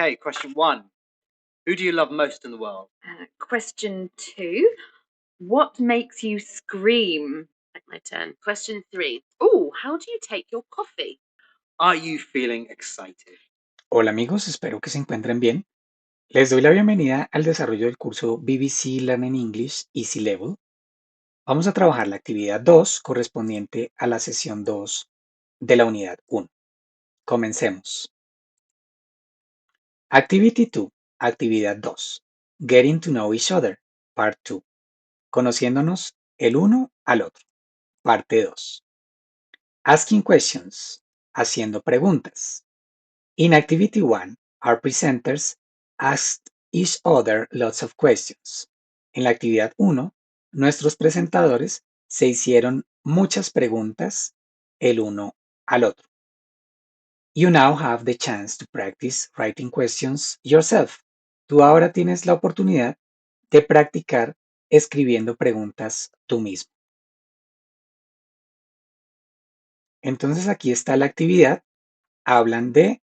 Okay, question one. Who do you love most in the world? Question 2. What makes you scream? My turn. Question 3. Oh, how do you take your coffee? Are you feeling excited? Hola amigos, espero que se encuentren bien. Les doy la bienvenida al desarrollo del curso BBC Learning English Easy Level. Vamos a trabajar la actividad 2 correspondiente a la sesión 2 de la unidad 1. Comencemos. Activity 2, actividad 2. Getting to know each other, part 2. Conociéndonos el uno al otro, parte 2. Asking questions, haciendo preguntas. In activity 1, our presenters asked each other lots of questions. En la actividad 1, nuestros presentadores se hicieron muchas preguntas el uno al otro. You now have the chance to practice writing questions yourself. Tú ahora tienes la oportunidad de practicar escribiendo preguntas tú mismo. Entonces aquí está la actividad. Hablan de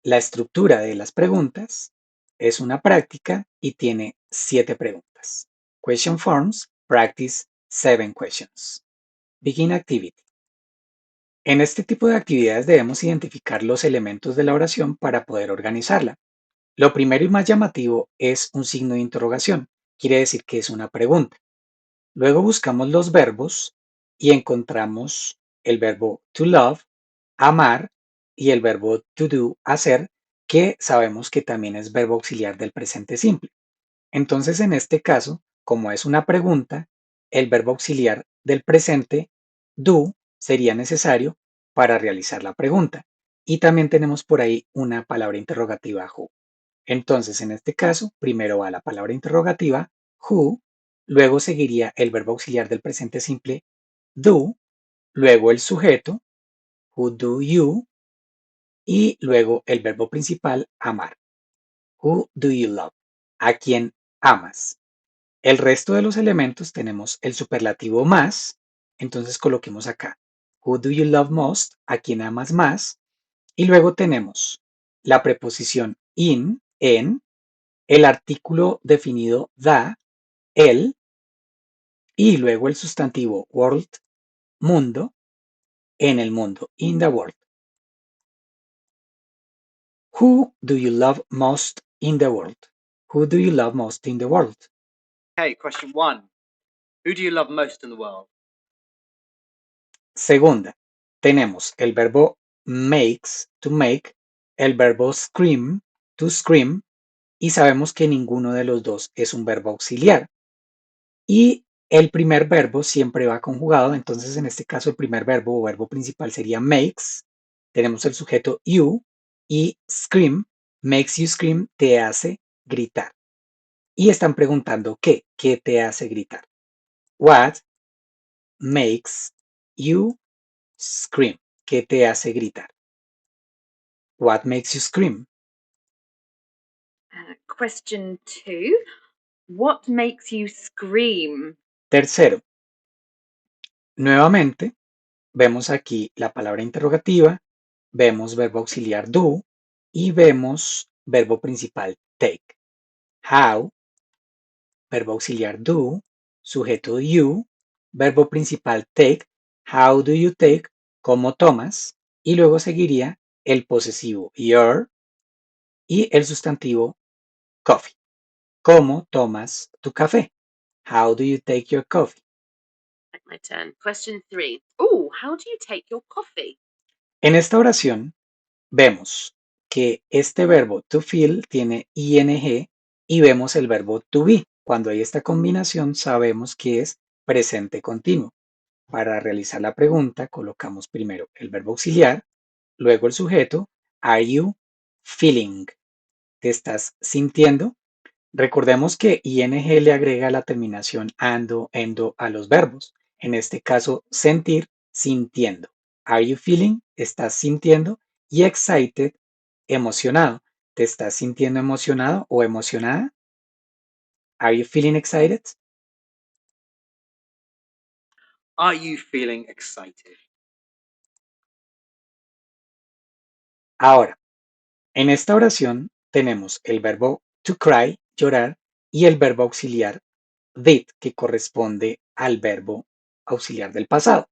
la estructura de las preguntas. Es una práctica y tiene 7 preguntas. Question forms, practice 7 questions. Begin activity. En este tipo de actividades debemos identificar los elementos de la oración para poder organizarla. Lo primero y más llamativo es un signo de interrogación. Quiere decir que es una pregunta. Luego buscamos los verbos y encontramos el verbo to love, amar, y el verbo to do, hacer, que sabemos que también es verbo auxiliar del presente simple. Entonces, en este caso, como es una pregunta, el verbo auxiliar del presente, do, sería necesario para realizar la pregunta. Y también tenemos por ahí una palabra interrogativa who. Entonces, en este caso, primero va la palabra interrogativa who, luego seguiría el verbo auxiliar del presente simple do, luego el sujeto who do you y luego el verbo principal amar. Who do you love? ¿A quién amas? El resto de los elementos tenemos el superlativo más, entonces coloquemos acá who do you love most? ¿A quién amas más? Y luego tenemos la preposición in, en, el artículo definido the, el, y luego el sustantivo world, mundo, en el mundo, in the world. Who do you love most in the world? Who do you love most in the world? Okay, question one. Who do you love most in the world? Segunda, tenemos el verbo makes, to make, el verbo scream, to scream, y sabemos que ninguno de los dos es un verbo auxiliar. Y el primer verbo siempre va conjugado, entonces en este caso el primer verbo o verbo principal sería makes. Tenemos el sujeto you y scream, makes you scream, te hace gritar. Y están preguntando ¿qué te hace gritar? What makes you scream? ¿Qué te hace gritar? What makes you scream? Question 2. What makes you scream? Tercero, nuevamente vemos aquí la palabra interrogativa, vemos verbo auxiliar do y vemos verbo principal take. How, verbo auxiliar do, sujeto you, verbo principal take. How do you take? ¿Cómo tomas? Y luego seguiría el posesivo your y el sustantivo coffee. ¿Cómo tomas tu café? How do you take your coffee? My turn. Question 3. Oh, how do you take your coffee? En esta oración vemos que este verbo to feel tiene ing y vemos el verbo to be. Cuando hay esta combinación sabemos que es presente continuo. Para realizar la pregunta colocamos primero el verbo auxiliar, luego el sujeto, are you feeling? ¿Te estás sintiendo? Recordemos que ing le agrega la terminación ando, endo a los verbos. En este caso, sentir, sintiendo. Are you feeling? ¿Estás sintiendo? Y excited, emocionado. ¿Te estás sintiendo emocionado o emocionada? Are you feeling excited? Are you feeling excited? Ahora, En esta oración tenemos el verbo to cry, llorar, y el verbo auxiliar did, que corresponde al verbo auxiliar del pasado.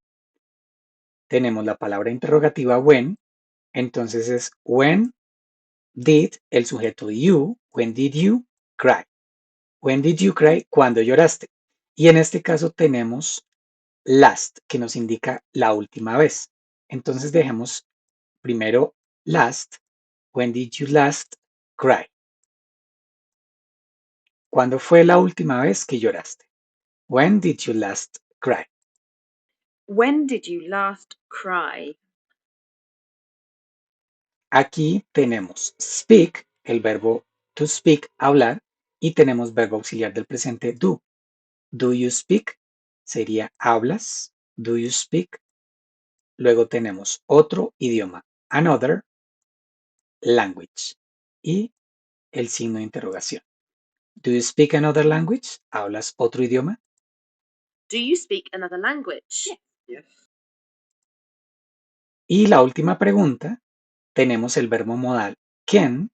Tenemos la palabra interrogativa when, entonces es when did, el sujeto you, when did you cry. When did you cry? ¿Cuándo lloraste? Y en este caso tenemos last, que nos indica la última vez. Entonces dejemos primero last. When did you last cry? ¿Cuándo fue la última vez que lloraste? When did you last cry? When did you last cry? Aquí tenemos speak, el verbo to speak, hablar, y tenemos verbo auxiliar del presente do. Do you speak? Sería hablas. Do you speak? Luego tenemos otro idioma, another language, y el signo de interrogación. Do you speak another language? ¿Hablas otro idioma? Do you speak another language? Yes. Y la última pregunta, tenemos el verbo modal can.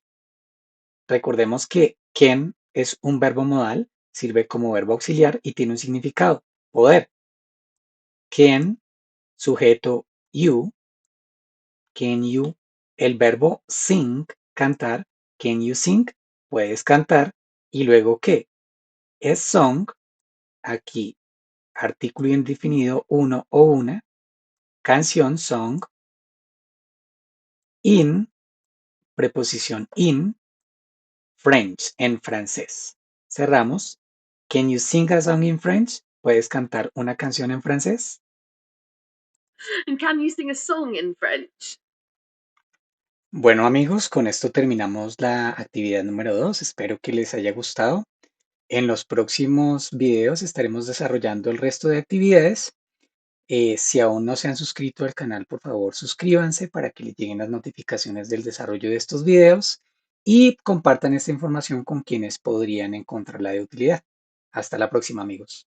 Recordemos que can es un verbo modal, sirve como verbo auxiliar y tiene un significado, poder. Can, sujeto you. Can you, el verbo sing, cantar. Can you sing? Puedes cantar. Y luego, ¿qué? Es song, aquí artículo indefinido uno o una, canción, song, in, preposición in, French, en francés. Cerramos. Can you sing a song in French? ¿Puedes cantar una canción en francés? And can you sing a song in French? Bueno amigos, con esto terminamos la actividad número 2. Espero que les haya gustado. En los próximos videos estaremos desarrollando el resto de actividades. Si aún no se han suscrito al canal, por favor suscríbanse para que les lleguen las notificaciones del desarrollo de estos videos y compartan esta información con quienes podrían encontrarla de utilidad. Hasta la próxima amigos.